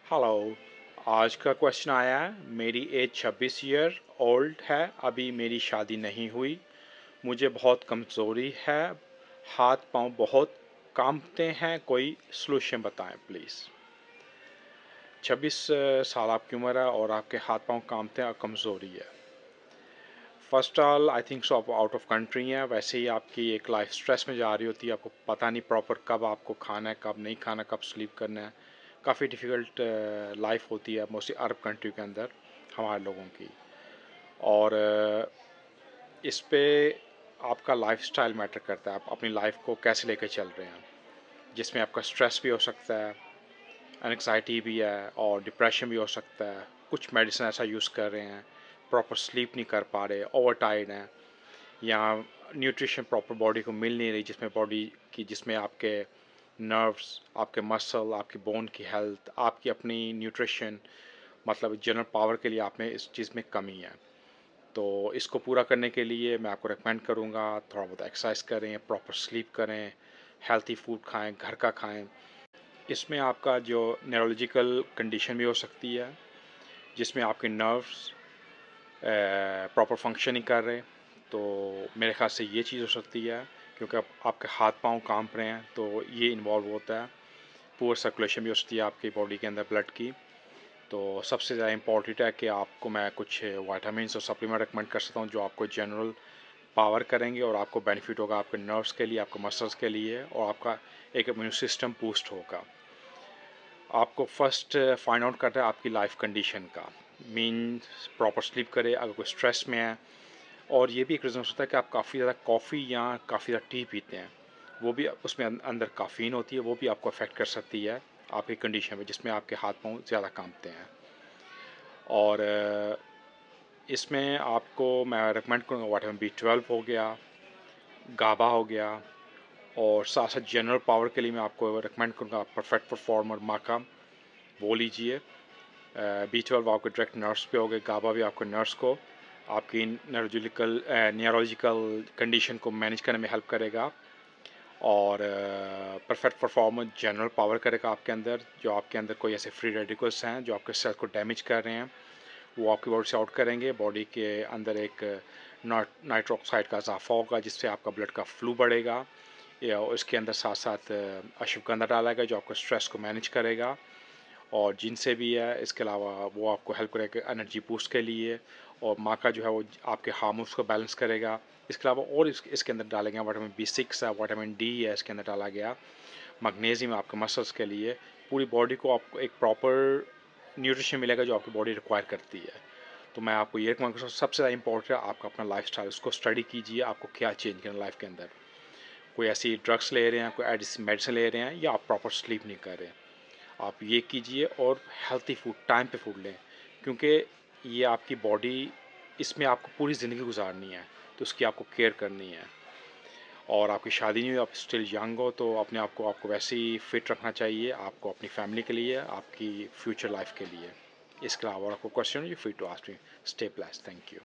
Hello. आज का question आया है। मेरी एज 26 ईयर ओल्ड है, अभी मेरी शादी नहीं हुई। मुझे बहुत कमज़ोरी है, हाथ पांव बहुत कांपते हैं, कोई सलूशन बताएं प्लीज़। 26 साल आपकी उम्र है और आपके हाथ पांव कांपते हैं और कमज़ोरी है। First all I think so आप आउट ऑफ कंट्री हैं, वैसे ही आपकी एक लाइफ स्ट्रेस में जा रही होती है, आपको पता नहीं प्रॉपर कब आपको खाना है, कब नहीं खाना, कब स्लीप करना है। काफ़ी डिफ़िकल्ट लाइफ होती है मोस्टली अरब कंट्री के अंदर हमारे लोगों की। और इस पे आपका लाइफस्टाइल मैटर करता है, आप अपनी लाइफ को कैसे लेकर चल रहे हैं, जिसमें आपका स्ट्रेस भी हो सकता है, एंग्जाइटी भी है और डिप्रेशन भी हो सकता है। कुछ मेडिसिन ऐसा यूज़ कर रहे हैं, प्रॉपर स्लीप नहीं कर पा रहे, ओवर टायर्ड हैं, या न्यूट्रिशन प्रॉपर बॉडी को मिल नहीं रही, जिसमें बॉडी की जिसमें आपके नर्व्स, आपके मसल, आपकी बोन की हेल्थ, आपकी अपनी न्यूट्रिशन मतलब जनरल पावर के लिए आप में इस चीज़ में कमी है। तो इसको पूरा करने के लिए मैं आपको रिकमेंड करूँगा थोड़ा बहुत एक्सरसाइज करें, प्रॉपर स्लीप करें, हेल्थी फूड खाएं, घर का खाएं। इसमें आपका जो न्यूरोलॉजिकल कंडीशन भी हो सकती है, जिसमें आपके नर्व्स प्रॉपर फंक्शन नहीं कर रहे। तो मेरे ख्याल से ये चीज़ हो सकती है, क्योंकि अब आपके हाथ पांव कांप रहे हैं तो ये इन्वॉल्व होता है। पुअर सर्कुलेशन भी हो सकती है आपकी बॉडी के अंदर ब्लड की। तो सबसे ज़्यादा इम्पॉर्टेंट है कि आपको मैं कुछ वाइटामिन और सप्लीमेंट रिकमेंड कर सकता हूँ, जो आपको जनरल पावर करेंगे और आपको बेनिफिट होगा आपके नर्व्स के लिए, आपके मसल्स के लिए, और आपका एक इम्यून सिस्टम बूस्ट होगा। आपको फर्स्ट फाइंड आउट करना है आपकी लाइफ कंडीशन का। मीन्स प्रॉपर स्लीप करें अगर कोई स्ट्रेस में है। और ये भी एक रीज़न हो सकता है कि आप काफ़ी ज़्यादा कॉफ़ी या काफ़ी ज़्यादा टी पीते हैं, वो भी उसमें अंदर काफ़ीन होती है, वो भी आपको अफेक्ट कर सकती है आपकी कंडीशन में, जिसमें आपके हाथ पाँव ज़्यादा कांपते हैं। और इसमें आपको मैं रिकमेंड करूँगा विटामिन B12 हो गया, गाबा हो गया, और साथ साथ जनरल पावर के लिए मैं आपको रिकमेंड करूँगा परफेक्ट परफॉर्मर माका, वो लीजिए। B12 आपके डायरेक्ट नर्व्स पे हो गए, गाबा भी आपको नर्व्स को आपकी न्यूरोलॉजिकल कंडीशन को मैनेज करने में हेल्प करेगा। और परफेक्ट परफॉर्मेंस जनरल पावर करेगा आपके अंदर, जो आपके अंदर कोई ऐसे फ्री रेडिकल्स हैं जो आपके सेल को डैमेज कर रहे हैं, वो आपकी बॉडी से आउट करेंगे। बॉडी के अंदर एक नाइट्रो ऑक्साइड का इजाफा होगा, जिससे आपका ब्लड का फ्लू बढ़ेगा। या उसके अंदर साथ साथ अश्वगंधा डाला गया, जो आपको स्ट्रेस को मैनेज करेगा। और जिनसे भी है, इसके अलावा वो आपको हेल्प करेगा एनर्जी बूस्ट के लिए। और माका जो है वो आपके हार्मोन्स को बैलेंस करेगा। इसके अलावा और इसके अंदर डाले गए विटामिन B6 है, विटामिन D है, इसके अंदर डाला गया मैग्नीशियम आपके मसल्स के लिए। पूरी बॉडी को आपको एक प्रॉपर न्यूट्रिशन मिलेगा जो आपकी बॉडी रिक्वायर करती है। तो मैं आपको ये रिकमेंड करूँगा, सबसे ज़्यादा इंपॉर्टेंट है आपका अपना लाइफस्टाइल, उसको स्टडी कीजिए, आपको क्या चेंज करना लाइफ के अंदर। कोई ऐसी ड्रग्स ले रहे हैं, कोई मेडिसिन ले रहे हैं, या आप प्रॉपर स्लीप नहीं कर रहे हैं, आप ये कीजिए। और हेल्थी फूड टाइम पे फूड लें, क्योंकि ये आपकी बॉडी, इसमें आपको पूरी ज़िंदगी गुजारनी है, तो उसकी आपको केयर करनी है। और आपकी शादी नहीं हुई, आप स्टिल यंग हो, तो अपने आप को आपको वैसे ही फिट रखना चाहिए, आपको अपनी फैमिली के लिए, आपकी फ्यूचर लाइफ के लिए। इसके अलावा आपको question you free to ask me. Stay blessed. Thank you.